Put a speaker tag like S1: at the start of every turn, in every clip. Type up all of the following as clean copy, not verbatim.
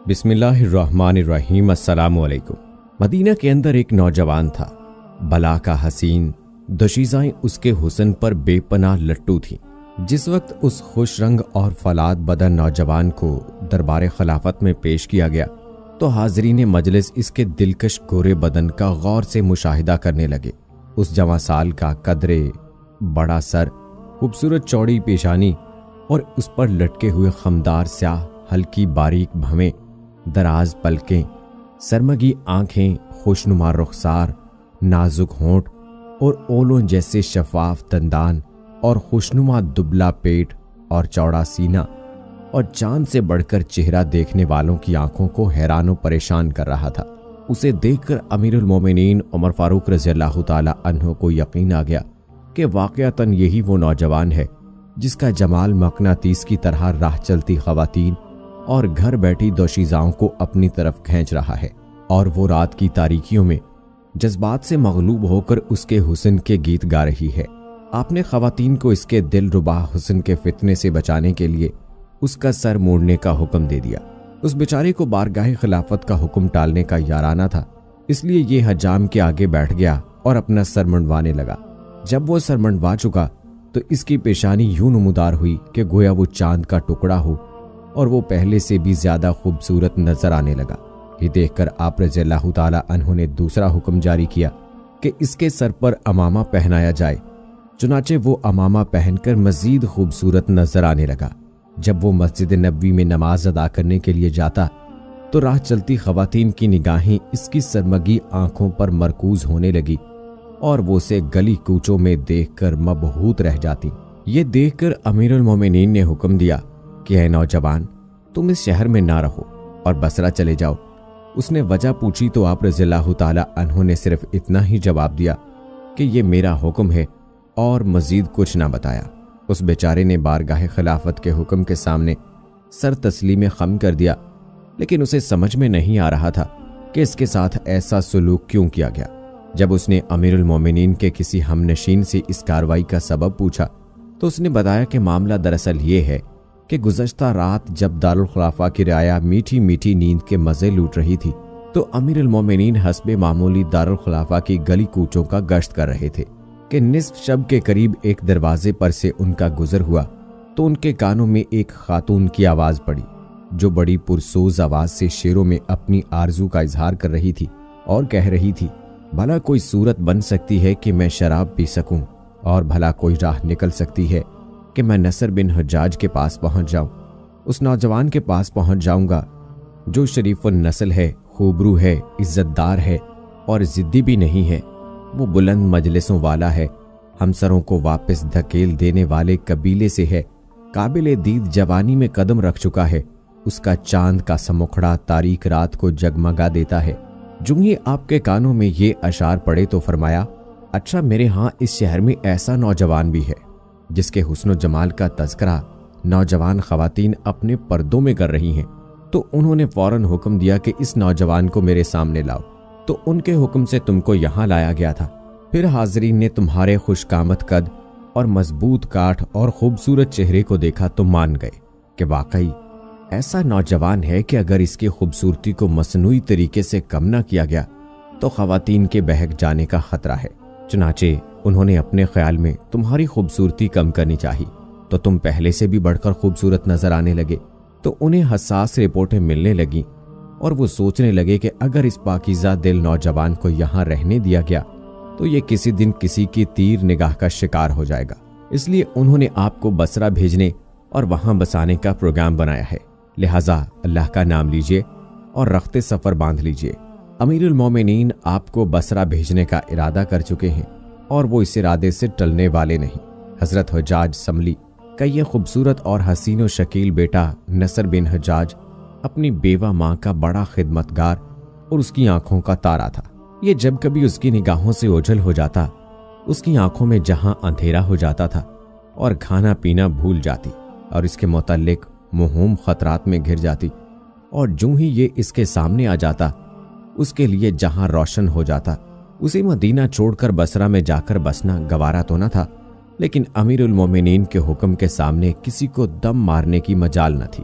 S1: بسم اللہ الرحمن الرحیم۔ السلام علیکم۔ مدینہ کے اندر ایک نوجوان تھا، بلا کا حسین، دوشیزائیں اس کے حسن پر بے پناہ لٹو تھیں۔ جس وقت اس خوش رنگ اور فولاد بدن نوجوان کو دربار خلافت میں پیش کیا گیا تو حاضرین مجلس اس کے دلکش گورے بدن کا غور سے مشاہدہ کرنے لگے۔ اس جوان سال کا قدرے، بڑا سر، خوبصورت چوڑی پیشانی اور اس پر لٹکے ہوئے خمدار سیاہ ہلکی باریک بھویں، دراز پلکیں، سرمگی آنکھیں، خوشنما رخسار، نازک ہونٹ اور اولوں جیسے شفاف دندان اور خوشنما دبلا پیٹ اور چوڑا سینہ اور چاند سے بڑھ کر چہرہ دیکھنے والوں کی آنکھوں کو حیران و پریشان کر رہا تھا۔ اسے دیکھ کر امیر المومنین عمر فاروق رضی اللہ تعالی عنہ کو یقین آ گیا کہ واقعتاً یہی وہ نوجوان ہے جس کا جمال مقناطیس کی طرح راہ چلتی خواتین اور گھر بیٹھی دوشیزاؤں کو اپنی طرف کھینچ رہا ہے، اور وہ رات کی تاریکیوں میں جذبات سے مغلوب ہو کر اس کے حسن کے گیت گا رہی ہے۔ آپ نے خواتین کو اس کے دل ربا حسن کے فتنے سے بچانے کے لیے اس کا سر موڑنے کا حکم دے دیا۔ اس بیچارے کو بارگاہ خلافت کا حکم ٹالنے کا یارانہ تھا، اس لیے یہ حجام کے آگے بیٹھ گیا اور اپنا سر منڈوانے لگا۔ جب وہ سر منڈوا چکا تو اس کی پیشانی یوں نمودار ہوئی کہ گویا وہ چاند کا ٹکڑا ہو، اور وہ پہلے سے بھی زیادہ خوبصورت نظر آنے لگا۔ یہ دیکھ کر آپ رضی اللہ تعالی عنہ نے دوسرا حکم جاری کیا کہ اس کے سر پر امامہ پہنایا جائے۔ چنانچہ وہ امامہ پہن کر مزید خوبصورت نظر آنے لگا۔ جب وہ مسجد نبوی میں نماز ادا کرنے کے لیے جاتا تو راہ چلتی خواتین کی نگاہیں اس کی سرمگی آنکھوں پر مرکوز ہونے لگی اور وہ اسے گلی کوچوں میں دیکھ کر مبہوت رہ جاتی۔ یہ دیکھ کر امیر المومنین نے حکم دیا کہ اے نوجوان، تم اس شہر میں نہ رہو اور بصرہ چلے جاؤ۔ اس نے وجہ پوچھی تو آپ رضی اللہ تعالی عنہ نے صرف اتنا ہی جواب دیا کہ یہ میرا حکم ہے، اور مزید کچھ نہ بتایا۔ اس بیچارے نے بارگاہ خلافت کے حکم کے سامنے سر تسلیم خم کر دیا، لیکن اسے سمجھ میں نہیں آ رہا تھا کہ اس کے ساتھ ایسا سلوک کیوں کیا گیا۔ جب اس نے امیر المومنین کے کسی ہمنشین سے اس کارروائی کا سبب پوچھا تو اس نے بتایا کہ معاملہ دراصل یہ ہے کہ گزشتہ رات جب دارالخلافہ کی رعایا میٹھی میٹھی نیند کے مزے لوٹ رہی تھی تو امیر المومنین حسب معمولی دارالخلافہ کی گلی کوچوں کا گشت کر رہے تھے کہ نصف شب کے قریب ایک دروازے پر سے ان کا گزر ہوا تو ان کے کانوں میں ایک خاتون کی آواز پڑی جو بڑی پرسوز آواز سے شعروں میں اپنی آرزو کا اظہار کر رہی تھی اور کہہ رہی تھی، بھلا کوئی صورت بن سکتی ہے کہ میں شراب پی سکوں، اور بھلا کوئی راہ نکل سکتی ہے کہ میں نصر بن حجاج کے پاس پہنچ جاؤں۔ اس نوجوان کے پاس پہنچ جاؤں گا جو شریف النسل ہے، خوبرو ہے، عزت دار ہے اور ضدی بھی نہیں ہے۔ وہ بلند مجلسوں والا ہے، ہمسروں کو واپس دھکیل دینے والے قبیلے سے ہے، قابل دید جوانی میں قدم رکھ چکا ہے، اس کا چاند کا سمکھڑا تاریک رات کو جگمگا دیتا ہے۔ جو ہی آپ کے کانوں میں یہ اشعار پڑے تو فرمایا، اچھا میرے ہاں اس شہر میں ایسا نوجوان بھی ہے جس کے حسن و جمال کا تذکرہ نوجوان خواتین اپنے پردوں میں کر رہی ہیں۔ تو انہوں نے فوراً حکم دیا کہ اس نوجوان کو میرے سامنے لاؤ، تو ان کے حکم سے تم کو یہاں لایا گیا تھا۔ پھر حاضرین نے تمہارے خوشقامت قد اور مضبوط کاٹھ اور خوبصورت چہرے کو دیکھا تو مان گئے کہ واقعی ایسا نوجوان ہے کہ اگر اس کی خوبصورتی کو مصنوعی طریقے سے کم نہ کیا گیا تو خواتین کے بہک جانے کا خطرہ ہے۔ چنانچہ انہوں نے اپنے خیال میں تمہاری خوبصورتی کم کرنی چاہی تو تم پہلے سے بھی بڑھ کر خوبصورت نظر آنے لگے، تو انہیں حساس رپورٹیں ملنے لگیں اور وہ سوچنے لگے کہ اگر اس پاکیزہ دل نوجوان کو یہاں رہنے دیا گیا تو یہ کسی دن کسی کی تیر نگاہ کا شکار ہو جائے گا۔ اس لیے انہوں نے آپ کو بصرہ بھیجنے اور وہاں بسانے کا پروگرام بنایا ہے، لہٰذا اللہ کا نام لیجئے اور رخت سفر باندھ لیجئے۔ امیر المومنین آپ کو بصرہ بھیجنے کا ارادہ کر چکے ہیں اور وہ اس ارادے سے ٹلنے والے نہیں۔ حضرت حجاج سملی کا یہ خوبصورت اور حسین و شکیل بیٹا نصر بن حجاج اپنی بیوہ ماں کا بڑا خدمتگار اور اس کی آنکھوں کا تارا تھا۔ یہ جب کبھی اس کی نگاہوں سے اوجھل ہو جاتا، اس کی آنکھوں میں جہاں اندھیرا ہو جاتا تھا اور کھانا پینا بھول جاتی اور اس کے متعلق مہم خطرات میں گھر جاتی، اور جو ہی یہ اس کے سامنے آ جاتا اس کے لیے جہاں روشن ہو جاتا، اسے مدینہ چھوڑ کر بصرہ میں جا کر بسنا گوارا تو نہ تھا، لیکن امیر المومنین کے حکم کے سامنے کسی کو دم مارنے کی مجال نہ تھی۔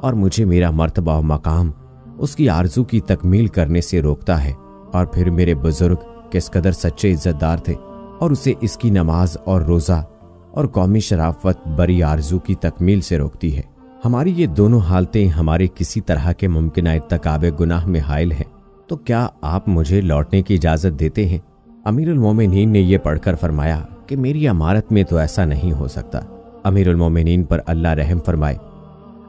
S1: اور مجھے میرا مرتبہ و مقام اس کی آرزو کی تکمیل کرنے سے روکتا ہے، اور پھر میرے بزرگ کس قدر سچے عزت دار تھے اور اسے اس کی نماز اور روزہ اور قومی شرافت بری آرزو کی تکمیل سے روکتی ہے۔ ہماری یہ دونوں حالتیں ہمارے کسی طرح کے ممکنہ ارتکاب گناہ میں حائل ہیں، تو کیا آپ مجھے لوٹنے کی اجازت دیتے ہیں؟ امیر المومنین نے یہ پڑھ کر فرمایا کہ میری امارت میں تو ایسا نہیں ہو سکتا۔ امیر المومنین پر اللہ رحم فرمائے،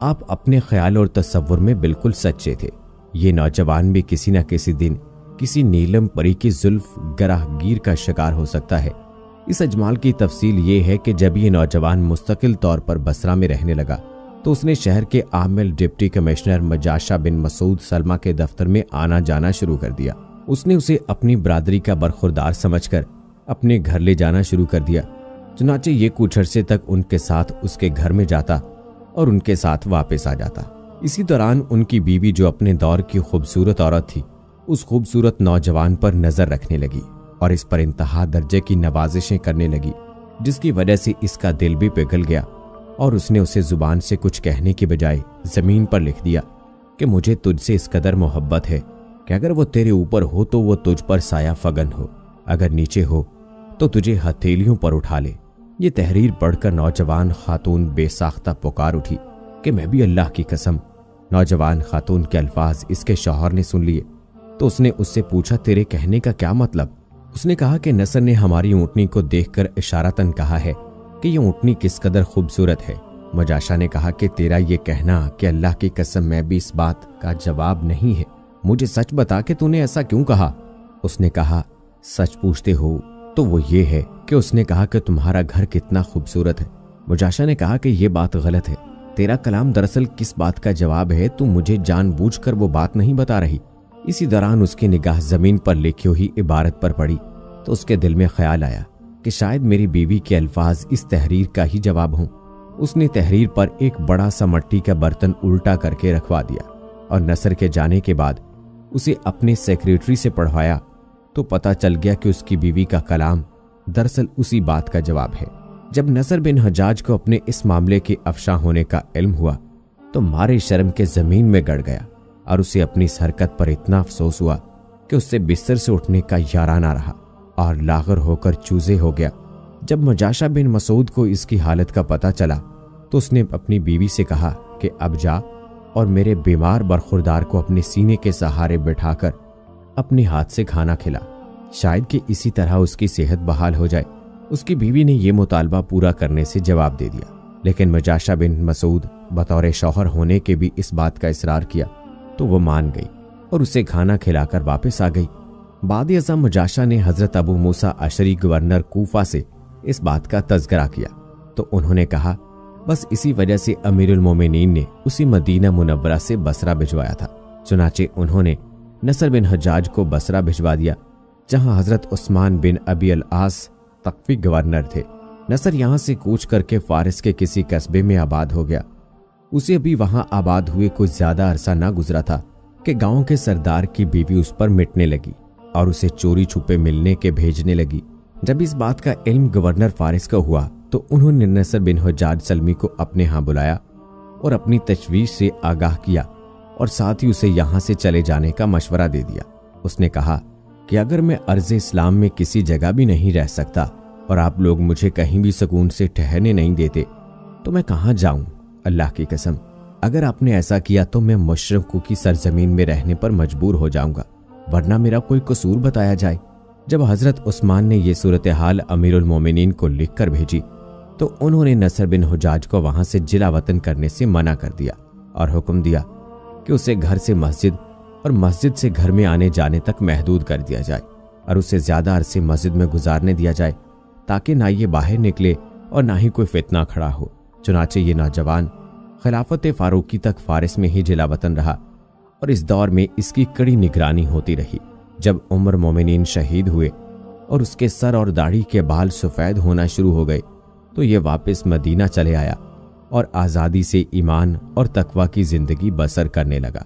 S1: آپ اپنے خیال اور تصور میں بالکل سچے تھے۔ یہ نوجوان بھی کسی نہ کسی دن کسی نیلم پری کی زلف گراہ گیر کا شکار ہو سکتا ہے۔ اس اجمال کی تفصیل یہ ہے کہ جب یہ نوجوان مستقل طور پر بصرہ میں رہنے لگا تو اس نے شہر کے عامل ڈپٹی کمشنر مجاشہ بن مسعود سلمہ کے دفتر میں آنا جانا شروع کر دیا۔ اس نے اسے اپنی برادری کا برخوردار سمجھ کر اپنے گھر لے جانا شروع کر دیا۔ چنانچہ یہ کچھ عرصے تک ان کے ساتھ اس کے گھر میں جاتا اور ان کے ساتھ واپس آ جاتا۔ اسی دوران ان کی بیوی جو اپنے دور کی خوبصورت عورت تھی، اس خوبصورت نوجوان پر نظر رکھنے لگی اور اس پر انتہا درجے کی نوازشیں کرنے لگی، جس کی وجہ سے اس کا دل بھی پگھل گیا اور اس نے اسے زبان سے کچھ کہنے کی بجائے زمین پر لکھ دیا کہ مجھے تجھ سے اس قدر محبت ہے کہ اگر وہ تیرے اوپر ہو تو وہ تجھ پر سایہ فگن ہو، اگر نیچے ہو تو تجھے ہتھیلیوں پر اٹھا لے۔ یہ تحریر پڑھ کر نوجوان خاتون بے ساختہ پکار اٹھی کہ میں بھی اللہ کی قسم۔ نوجوان خاتون کے الفاظ اس کے شوہر نے سن لیے تو اس نے اس سے پوچھا، تیرے کہنے کا کیا مطلب؟ اس نے کہا کہ نصر نے ہماری اونٹنی کو دیکھ کر اشارتاً کہا ہے کہ یہ اونٹنی کس قدر خوبصورت ہے۔ مجاشہ نے کہا کہ تیرا یہ کہنا کہ اللہ کی قسم میں بھی اس بات کا جواب نہیں ہے، مجھے سچ بتا کہ تو نے ایسا کیوں کہا؟ اس نے کہا، سچ پوچھتے ہو تو وہ یہ ہے کہ اس نے کہا کہ تمہارا گھر کتنا خوبصورت ہے۔ مجاشہ نے کہا کہ یہ بات غلط ہے، تیرا کلام دراصل کس بات کا جواب ہے؟ تو مجھے جان بوجھ کر وہ بات نہیں بتا رہی۔ اسی دوران اس کی نگاہ زمین پر لکھی ہوئی عبارت پر پڑی تو اس کے دل میں خیال آیا کہ شاید میری بیوی کے الفاظ اس تحریر کا ہی جواب ہوں۔ اس نے تحریر پر ایک بڑا سا مٹی کا برتن الٹا کر کے رکھوا دیا اور نصر کے جانے کے بعد اسے اپنے سیکریٹری سے پڑھوایا تو پتہ چل گیا کہ اس کی بیوی کا کلام دراصل اسی بات کا جواب ہے۔ جب نصر بن حجاج کو اپنے اس معاملے کے افشاں ہونے کا علم ہوا تو مارے شرم کے زمین میں گڑ گیا اور اسے اپنی اس حرکت پر اتنا افسوس ہوا کہ اس سے بستر سے اٹھنے کا یارہ نہ رہا اور لاغر ہو کر چوزے ہو گیا۔ جب مجاشہ بن مسعود کو اس کی حالت کا پتہ چلا تو اس نے اپنی بیوی سے کہا کہ اب جا اور میرے بیمار برخوردار کو اپنے سینے کے سہارے بٹھا کر اپنے ہاتھ سے کھانا کھلا، شاید کہ اسی طرح اس کی صحت بحال ہو جائے۔ اس کی بیوی نے یہ مطالبہ پورا کرنے سے جواب دے دیا، لیکن مجاشہ بن مسعود بطور شوہر ہونے کے بھی اس بات کا اصرار کیا تو وہ مان گئی اور اسے کھانا کھلا کر واپس آ گئی۔ بعد ازاں مجاشہ نے حضرت ابو موسیٰ اشعری گورنر کوفہ سے اس بات کا تذکرہ کیا تو انہوں نے کہا بس اسی وجہ سے امیر المومنین نے اسی مدینہ منورہ سے بصرہ بھجوایا تھا۔ چنانچہ انہوں نے نصر بن حجاج کو بصرہ بھجوا دیا جہاں حضرت عثمان بن ابی العاص تقفی گورنر تھے۔ نصر یہاں سے کوچ کر کے فارس کے کسی قصبے میں آباد ہو گیا۔ اسے ابھی وہاں آباد ہوئے کچھ زیادہ عرصہ نہ گزرا تھا کہ گاؤں کے سردار کی بیوی اس پر مٹنے لگی اور اسے چوری چھپے ملنے کے بھیجنے لگی۔ جب اس بات کا علم گورنر فارس کا ہوا تو انہوں نے نصر بن حجاج سلمی کو اپنے ہاں بلایا اور اپنی تشویش سے آگاہ کیا اور ساتھ ہی اسے یہاں سے چلے جانے کا مشورہ دے دیا۔ اس نے کہا کہ اگر میں ارض اسلام میں کسی جگہ بھی نہیں رہ سکتا اور آپ لوگ مجھے کہیں بھی سکون سے ٹھہرنے نہیں دیتے تو میں کہاں جاؤں؟ اللہ کی قسم اگر آپ نے ایسا کیا تو میں مشرقوں کی سرزمین میں رہنے پر مجبور ہو جاؤں گا، ورنہ میرا کوئی قصور بتایا جائے۔ جب حضرت عثمان نے یہ صورتحال امیر المومنین کو لکھ کر بھیجی تو انہوں نے نصر بن حجاج کو وہاں سے جلا وطن کرنے سے منع کر دیا اور حکم دیا کہ اسے گھر سے مسجد اور مسجد سے گھر میں آنے جانے تک محدود کر دیا جائے اور اسے زیادہ عرصے مسجد میں گزارنے دیا جائے تاکہ نہ یہ باہر نکلے اور نہ ہی کوئی فتنہ کھڑا ہو۔ چنانچہ یہ نوجوان خلافت فاروقی تک فارس میں ہی جلا وطن رہا اور اس دور میں اس کی کڑی نگرانی ہوتی رہی۔ جب عمر مومنین شہید ہوئے اور اس کے سر اور داڑھی کے بال سفید ہونا شروع ہو گئے تو یہ واپس مدینہ چلے آیا اور آزادی سے ایمان اور تقوی کی زندگی بسر کرنے لگا۔